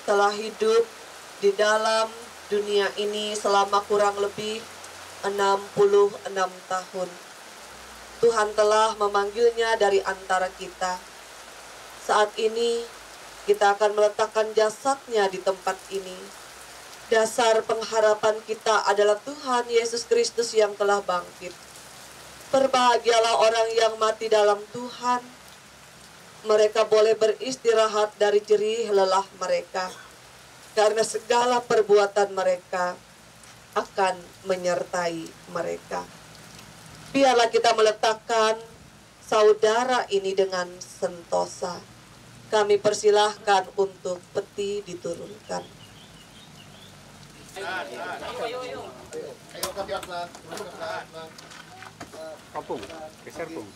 telah hidup di dalam dunia ini selama kurang lebih 66 tahun. Tuhan telah memanggilnya dari antara kita. Saat ini kita akan meletakkan jasadnya di tempat ini. Dasar pengharapan kita adalah Tuhan Yesus Kristus yang telah bangkit. Berbahagialah orang yang mati dalam Tuhan. Mereka boleh beristirahat dari jerih lelah mereka, karena segala perbuatan mereka akan menyertai mereka. Biarlah kita meletakkan saudara ini dengan sentosa. Kami persilahkan untuk peti diturunkan. Kampung, geser pung.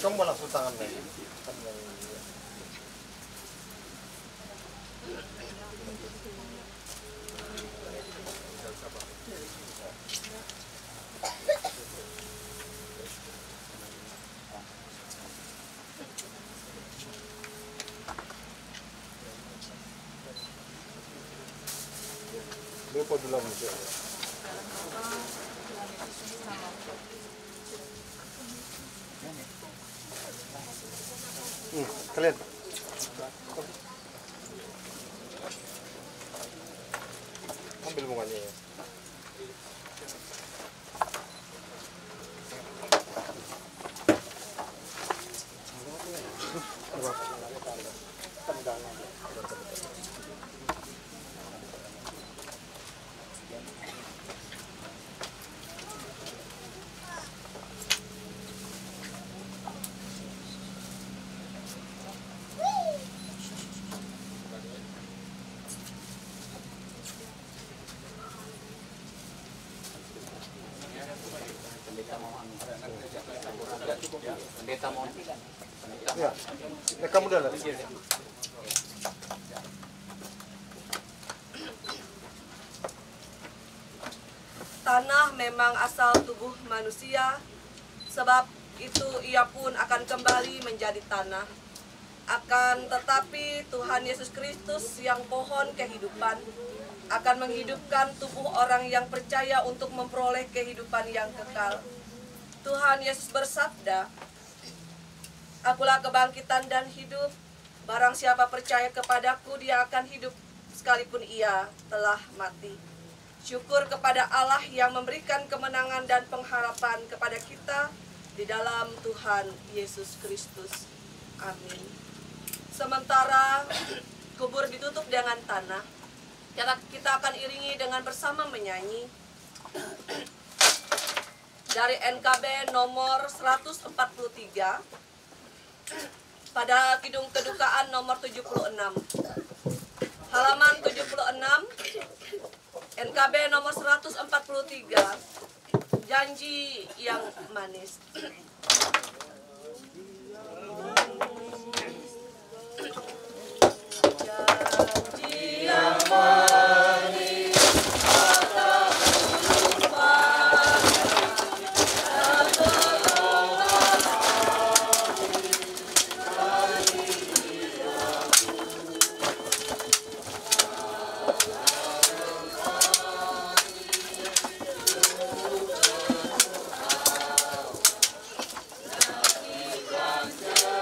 Kamu langsung tangan nih. Lupa dulu nih. Kalian ambil bunganya ya. Ya, kamu udah lah. Tanah memang asal tubuh manusia, sebab itu ia pun akan kembali menjadi tanah. Akan tetapi Tuhan Yesus Kristus yang pohon kehidupan akan menghidupkan tubuh orang yang percaya untuk memperoleh kehidupan yang kekal. Tuhan Yesus bersabda, "Akulah kebangkitan dan hidup. Barang siapa percaya kepadaku, dia akan hidup sekalipun ia telah mati." Syukur kepada Allah yang memberikan kemenangan dan pengharapan kepada kita di dalam Tuhan Yesus Kristus. Amin. Sementara kubur ditutup dengan tanah, kita akan iringi dengan bersama menyanyi dari NKB nomor 143 pada Kidung Kedukaan nomor 76. Halaman 76, NKB nomor 143, Janji yang Manis. Janji yang manis tak lupa, Jangan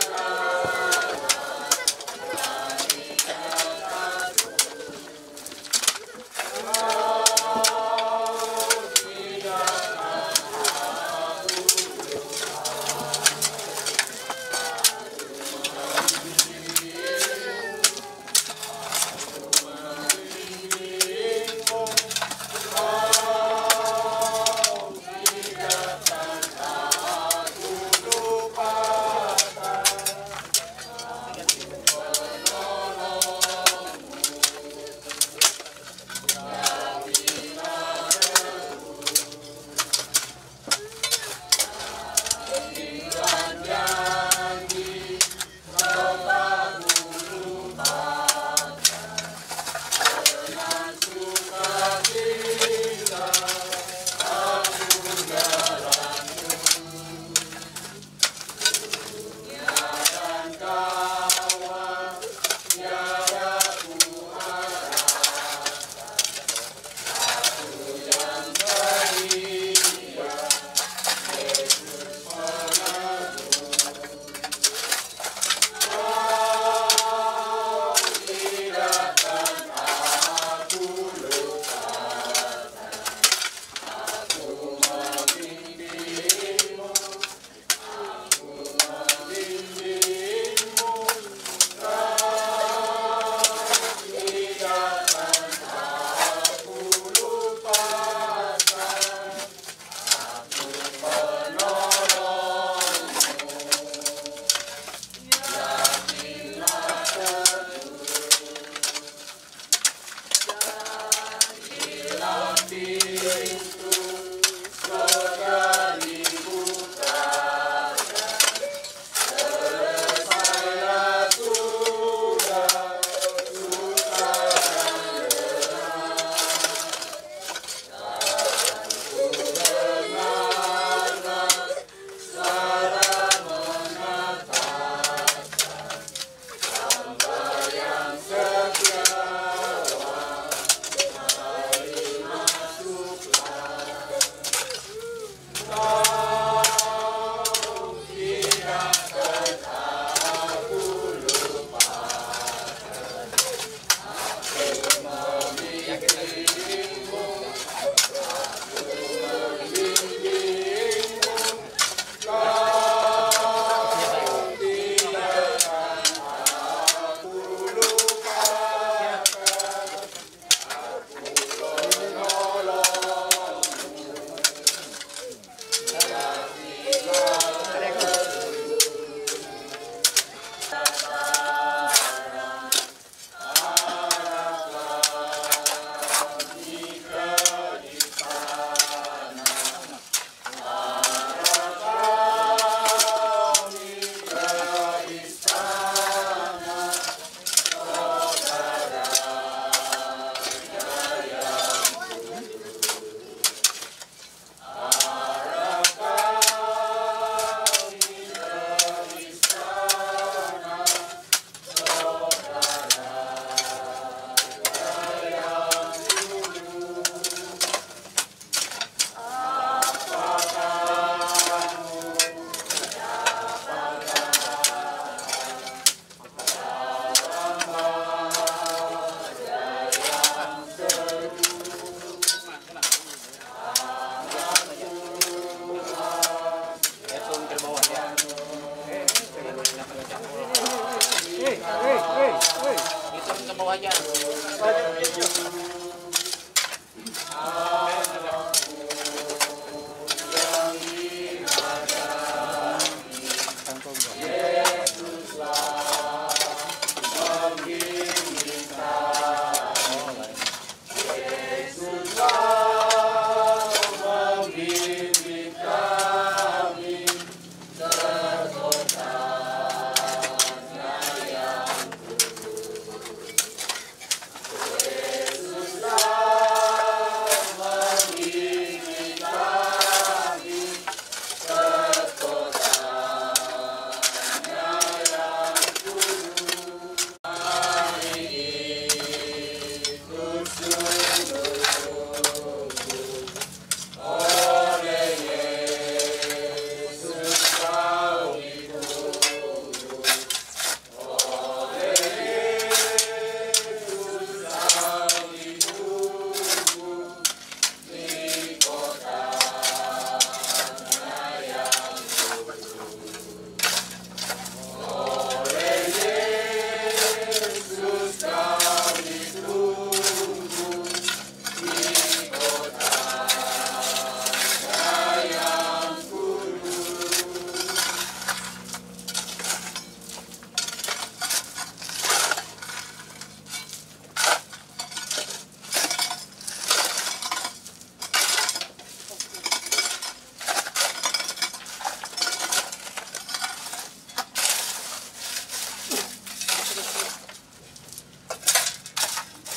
Itu ke bawahnya.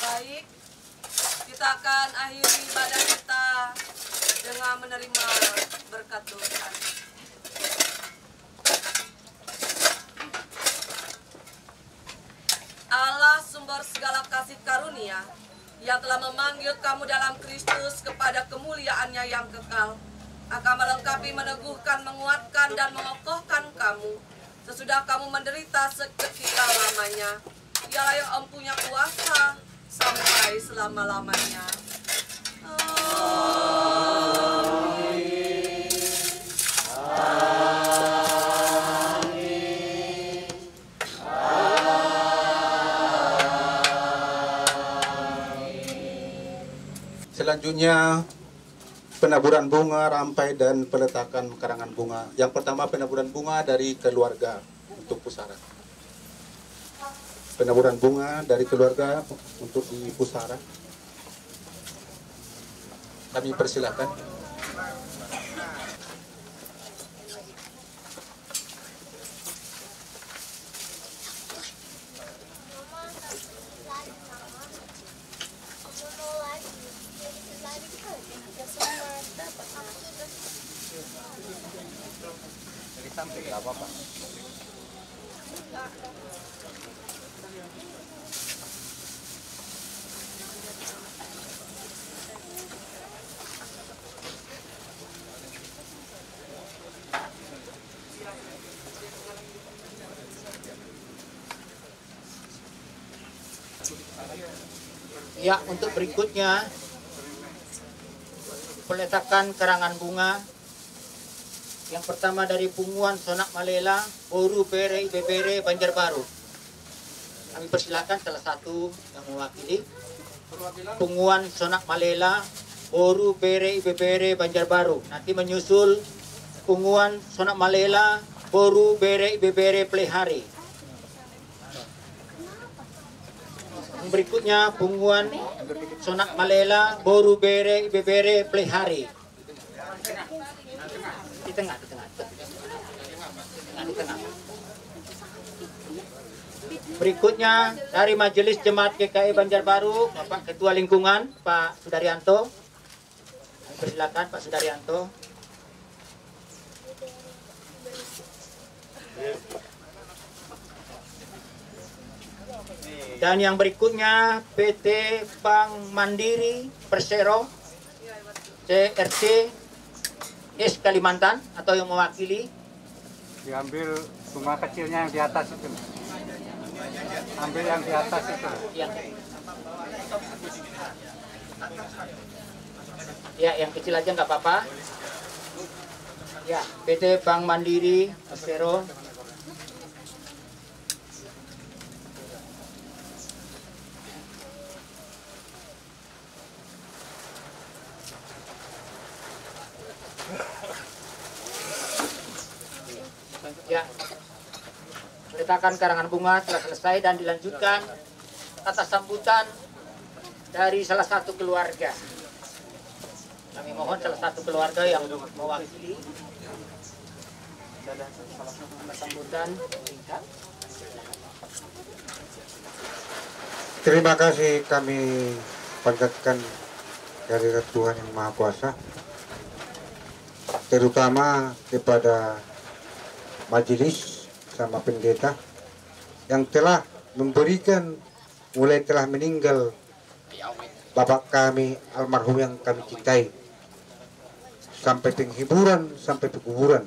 Baik, kita akan akhiri ibadah kita dengan menerima berkat Tuhan. Allah sumber segala kasih karunia yang telah memanggil kamu dalam Kristus kepada kemuliaannya yang kekal, akan melengkapi, meneguhkan, menguatkan, dan mengokohkan kamu sesudah kamu menderita seketika lamanya. Dialah yang empunya kuasa sampai selama-lamanya. Selanjutnya penaburan bunga, rampai, dan peletakan karangan bunga. Yang pertama penaburan bunga dari keluarga untuk pusara. Penaburan bunga dari keluarga untuk di pusara. Kami persilakan. Dari samping nggak apa-apa. Ya, untuk berikutnya peletakan karangan bunga. Yang pertama dari Punguan Sonak Malela, Boru Bere Ibebere Banjarbaru. Kami persilakan salah satu yang mewakili. Punguan Sonak Malela, Boru Bere Ibebere Banjarbaru. Nanti menyusul Punguan Sonak Malela, Boru Bere Ibebere Plehari. Yang berikutnya Punguan Sonak Malela, Boru Bere Ibebere Plehari. Di tengah. Berikutnya dari Majelis Jemaat GKI Banjarbaru, Bapak Ketua Lingkungan, Pak Sudaryanto. Persilakan Pak Sudaryanto. Dan yang berikutnya PT Bank Mandiri Persero CRC S Kalimantan atau yang mewakili. Diambil bunga kecilnya yang di atas itu. Ambil yang di atas itu. Ya, yang kecil aja nggak apa-apa. Ya, PT Bank Mandiri Persero. Cetakan karangan bunga telah selesai dan dilanjutkan atas sambutan dari salah satu keluarga. Kami mohon salah satu keluarga yang mewakili sambutan singkat. Terima kasih kami panjatkan dari Tuhan Yang Maha Kuasa, terutama kepada majelis sama pendeta yang telah memberikan, mulai telah meninggal bapak kami almarhum yang kami cintai, sampai penghiburan, sampai pekuburan.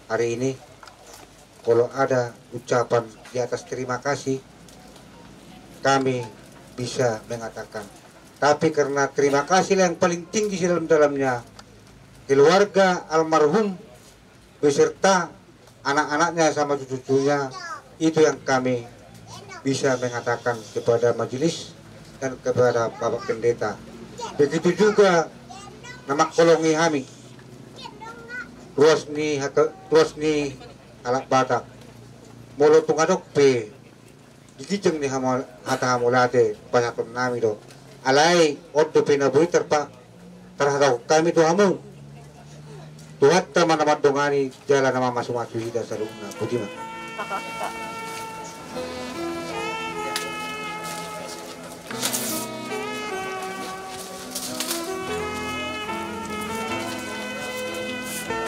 Hari ini kalau ada ucapan di atas terima kasih, kami bisa mengatakan. Tapi karena terima kasih yang paling tinggi di dalamnya keluarga almarhum beserta anak-anaknya sama cucu-cucunya, itu yang kami bisa mengatakan kepada majelis dan kepada Bapak Pendeta. Begitu juga nama kolongi kami, ruas ni alat batak, molo tungadok pe, dikiceng ni hata hamulate panyaton nami do. Alai ordo pinabui terhadap kami tu hamu. Tuhan teman-teman dongani jalan nama masuk-masuk hidup salungna. Bagaimana?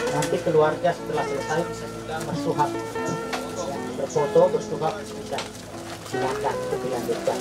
Nanti keluarga setelah selesai bisa juga bersuhab, berfoto, bersuhab bisa. Silakan untuk dilanjutkan.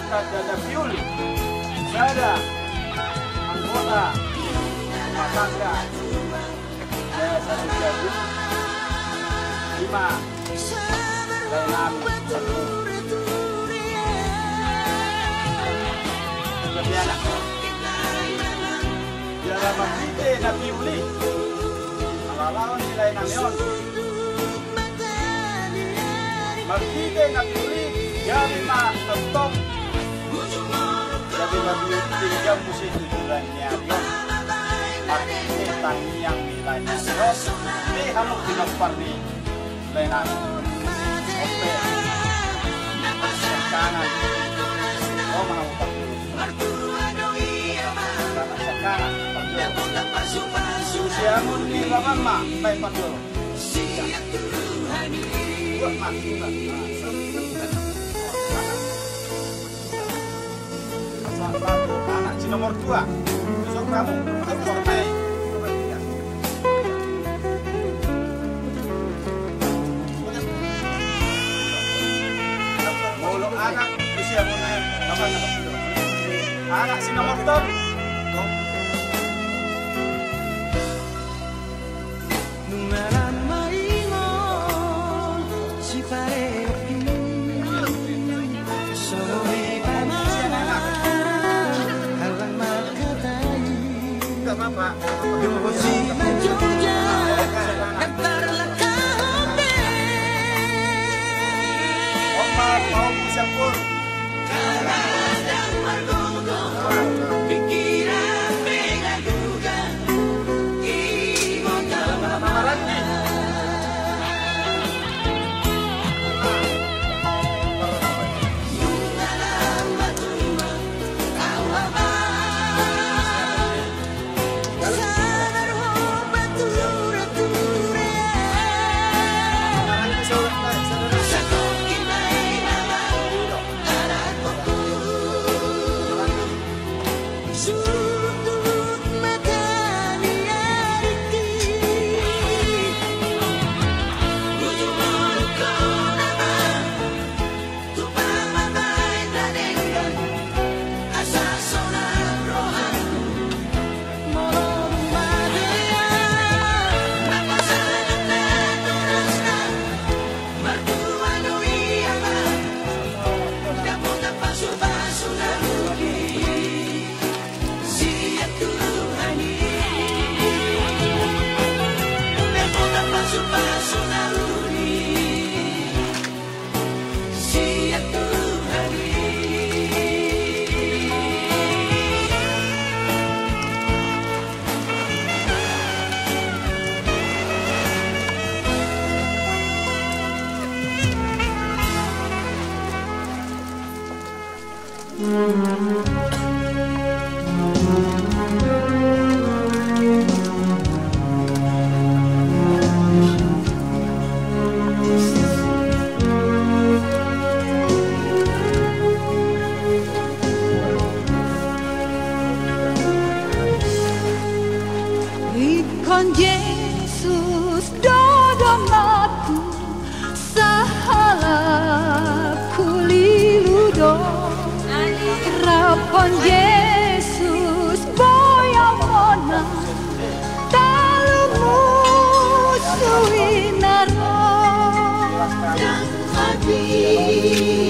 Tadana Fiul, Sada, Anggota, Masangga, Desa Sujadu, 5, Lainam, 1, Kebiana, Jalan Makite, Nabi Uli, Alalawan di Lainam Yon, Makite, Nabi Uli, Yamima, Tentong, jadi Nabi tiga musim bulannya Yon, Makite, Tangiang di Lainam Yon, ini kamu dilempar di Lainam, Oke, kanan, oh mau sekarang, usiamu di lawan mak, baik pandu, buat mak, anak si nomor 2, besok kamu terformai. Muluk anak usia mulai anak si nomor 2. Ikon Yesus dodomaku sahala kuliludo rapon Yesus boyamona talumu suinaro dan hati